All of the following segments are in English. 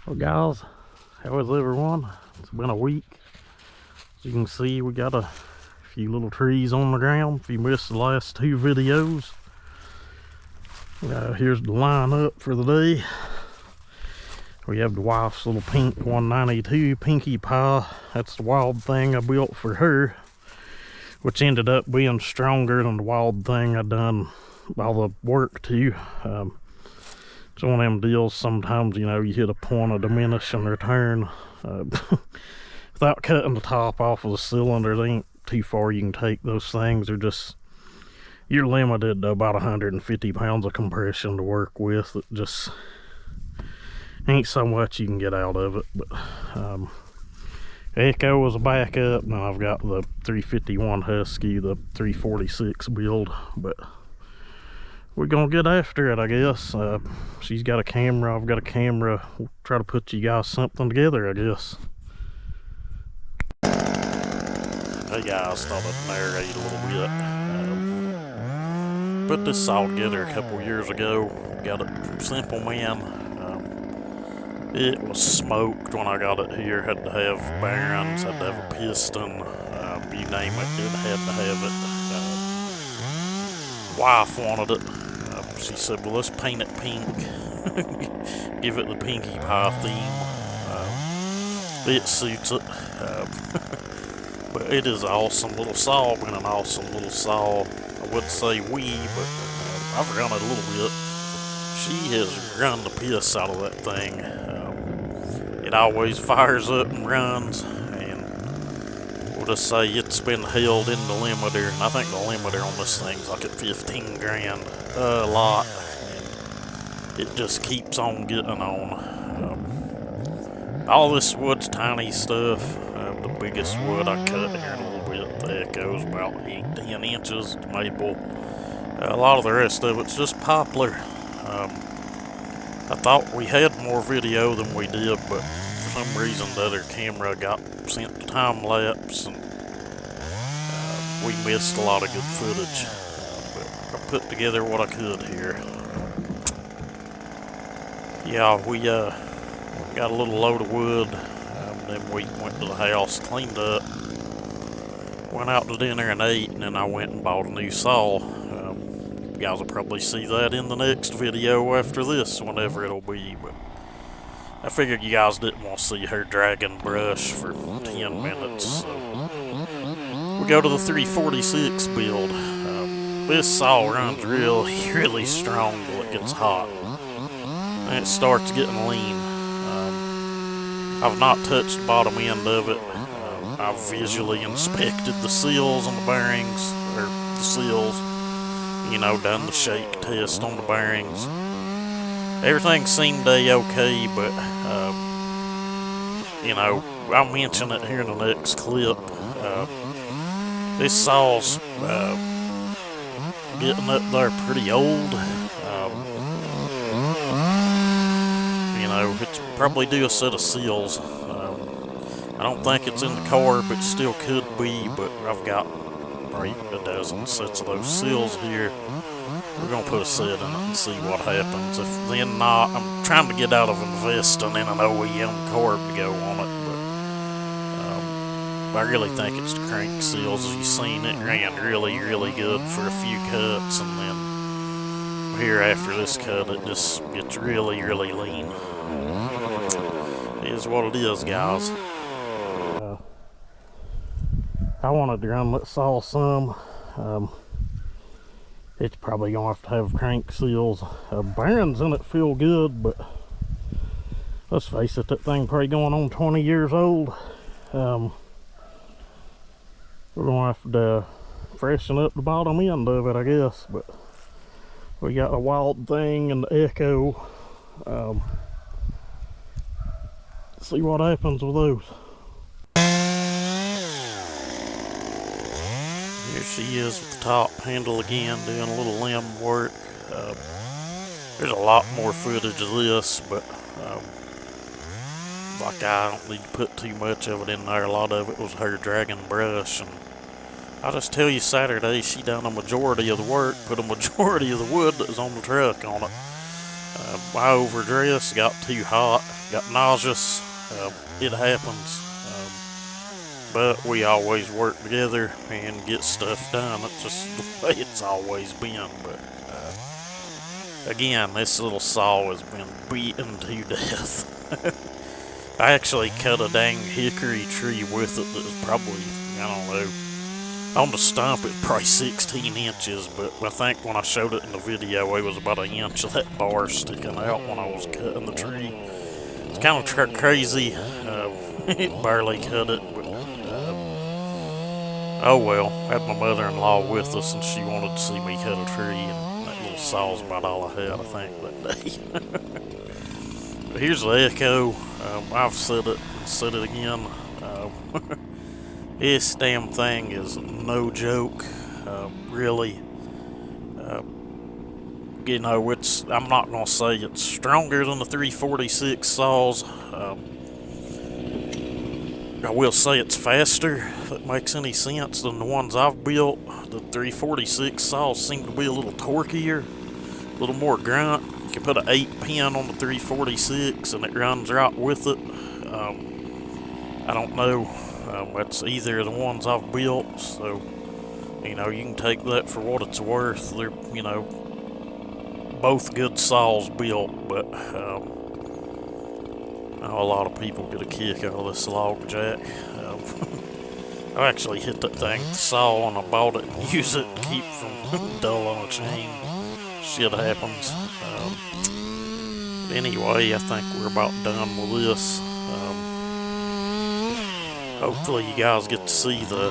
Well, guys, how is everyone? It's been a week. As you can see, we got a few little trees on the ground. If you missed the last two videos, here's the lineup for the day. We have the wife's little pink 192 Pinkie Pie. That's the wild thing I built for her, which ended up being stronger than the wild thing I done all the work to. It's one of them deals, sometimes, you hit a point of diminishing return. Without cutting the top off of the cylinder, they ain't too far you can take those things. They're just, you're limited to about 150 pounds of compression to work with. It just ain't so much you can get out of it. But Echo is a backup. Now I've got the 351 Husky, the 346 build, but we're gonna get after it, I guess. She's got a camera, I've got a camera. We'll try to put you guys something together, I guess. Hey guys, thought I'd narrate a little bit. Put this saw together a couple years ago. Got it from Simple Man. It was smoked when I got it here. Had to have bearings, had to have a piston, you name it, it had to have it. Wife wanted it. She said, well, let's paint it pink. Give it the Pinkie Pie theme. It suits it. But it is an awesome little saw. Been an awesome little saw. I would say but I've run it a little bit. She has run the piss out of that thing. It always fires up and runs, and we'll just say it's been held in the limiter, and I think the limiter on this thing's like at 15 grand a lot, and it just keeps on getting on. All this wood's tiny stuff. The biggest wood I cut here in a little bit, the Echo's about 8-10 inches, maple. A lot of the rest of it's just poplar. I thought we had more video than we did, but for some reason the other camera got sent to time lapse, and we missed a lot of good footage. But I put together what I could here. Yeah, we got a little load of wood. Then we went to the house, cleaned up, went out to dinner and ate, and then I went and bought a new saw. You guys will probably see that in the next video after this, whenever it'll be, but I figured you guys didn't want to see her dragging brush for 10 minutes, so we go to the 346 build. This saw runs really strong till it gets hot, and it starts getting lean. I've not touched the bottom end of it. I've visually inspected the seals on the bearings, or the seals, done the shake test on the bearings. Everything seemed okay, but, I'll mention it here in the next clip. This saw's getting up there pretty old. It's probably due a set of seals. I don't think it's in the car, but still could be, but I've got probably a dozen sets of those seals here. We're going to put a set in it and see what happens. If then not, I'm trying to get out of investing in an OEM carb to go on it, but I really think it's the crank seals. As you've seen, it ran really good for a few cuts, and then here after this cut, it just gets really lean. It is what it is, guys. I wanted to run that saw some. It's probably gonna have crank seals. Bearings in it feel good, but let's face it, that thing probably going on 20 years old. We're gonna have to freshen up the bottom end of it, I guess. But we got the Wild Thing and the Echo. See what happens with those. Here she is with the top handle again, doing a little limb work. There's a lot more footage of this, but like I don't need to put too much of it in there. A lot of it was her dragging brush, and I'll just tell you, Saturday she done a majority of the work, put a majority of the wood that was on the truck on it. I overdressed, got too hot, got nauseous. It happens. But we always work together and get stuff done. That's just the way it's always been. But again, this little saw has been beaten to death. I actually cut a dang hickory tree with it that was probably, I don't know, on the stump it's probably 16 inches, but I think when I showed it in the video, it was about an inch of that bar sticking out when I was cutting the tree. It's kind of crazy. It barely cut it, but oh well. I had my mother-in-law with us, and she wanted to see me cut a tree, and that little saw's about all I had, I think, that day. But here's the Echo. I've said it and said it again. This damn thing is no joke, really. You know, I'm not going to say it's stronger than the 346 saws. I will say it's faster, if that makes any sense, than the ones I've built. The 346 saws seem to be a little torquier, a little more grunt. You can put an 8-pin on the 346 and it runs right with it. I don't know. That's either of the ones I've built, so, you know, you can take that for what it's worth. They're, you know, both good saws built, but a lot of people get a kick out of this log jack. I actually hit that thing with the saw and I bought it and use it to keep from dulling a chain. Shit happens. But anyway, I think we're about done with this. Hopefully you guys get to see the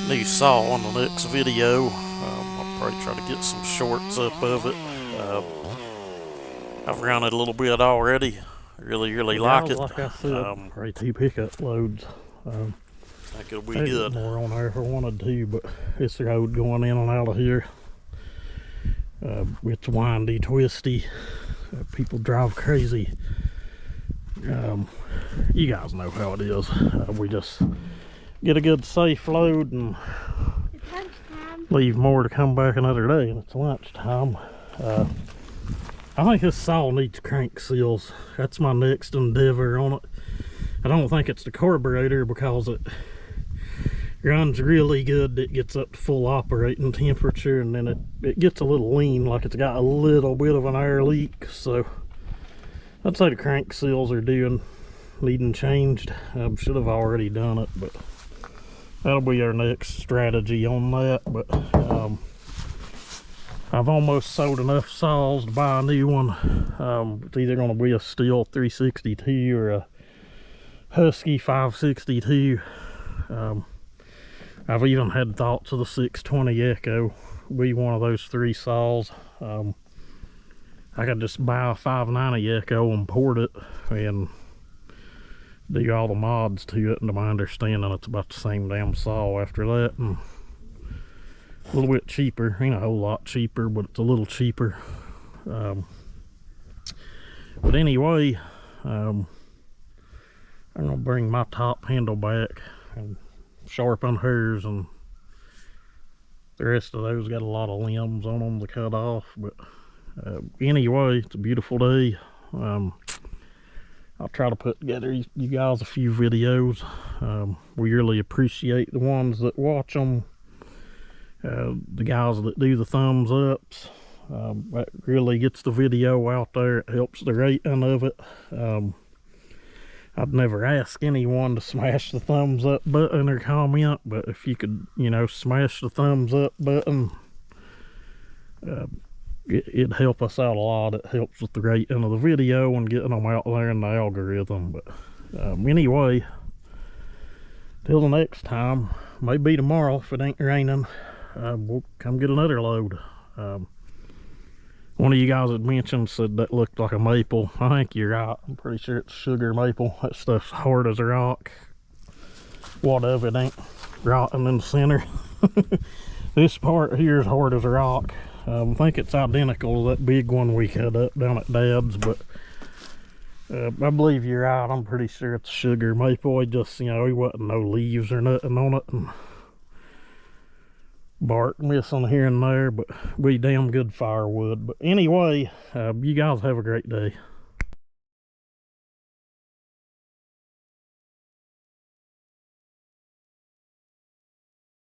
new saw in the next video. I'll probably try to get some shorts up of it. I've run it a little bit already. Really like it. Like I said, probably 2 pickup loads. I think it'll be good. More on there if I wanted to, but this road going in and out of here. It's windy, twisty. People drive crazy. You guys know how it is. We just get a good safe load and leave more to come back another day, and it's lunchtime. I think this saw needs crank seals. That's my next endeavor on it. I don't think it's the carburetor because it runs really good. It gets up to full operating temperature, and then it gets a little lean, like it's got a little bit of an air leak. So I'd say the crank seals are needing changed. I should have already done it, but that'll be our next strategy on that. But I've almost sold enough saws to buy a new one. It's either going to be a Steel 362 or a Husky 562. I've even had thoughts of the 620 Echo be one of those 3 saws. I could just buy a 590 Echo and port it and do all the mods to it, and to my understanding it's about the same damn saw after that, and a little bit cheaper. Ain't a whole lot cheaper, but it's a little cheaper. But anyway, I'm gonna bring my top handle back and sharpen hers, and the rest of those got a lot of limbs on them to cut off. But anyway, it's a beautiful day. I'll try to put together you guys a few videos. We really appreciate the ones that watch them. The guys that do the thumbs ups, that really gets the video out there. It helps the rating of it. I'd never ask anyone to smash the thumbs up button or comment, but if you could, you know, smash the thumbs up button, it'd help us out a lot. It helps with the rating of the video and getting them out there in the algorithm. But anyway, till the next time, maybe tomorrow if it ain't raining, we'll come get another load. One of you guys had mentioned, said that looked like a maple. I think you're right. I'm pretty sure it's sugar maple. That stuff's hard as a rock. What of it ain't rotting in the center. This part here is hard as a rock. I think it's identical to that big one we cut up down at Dad's, but I believe you're right. I'm pretty sure it's sugar maple. It just, you know, it wasn't no leaves or nothing on it, and bark missing here and there, but be damn good firewood. But anyway, you guys have a great day.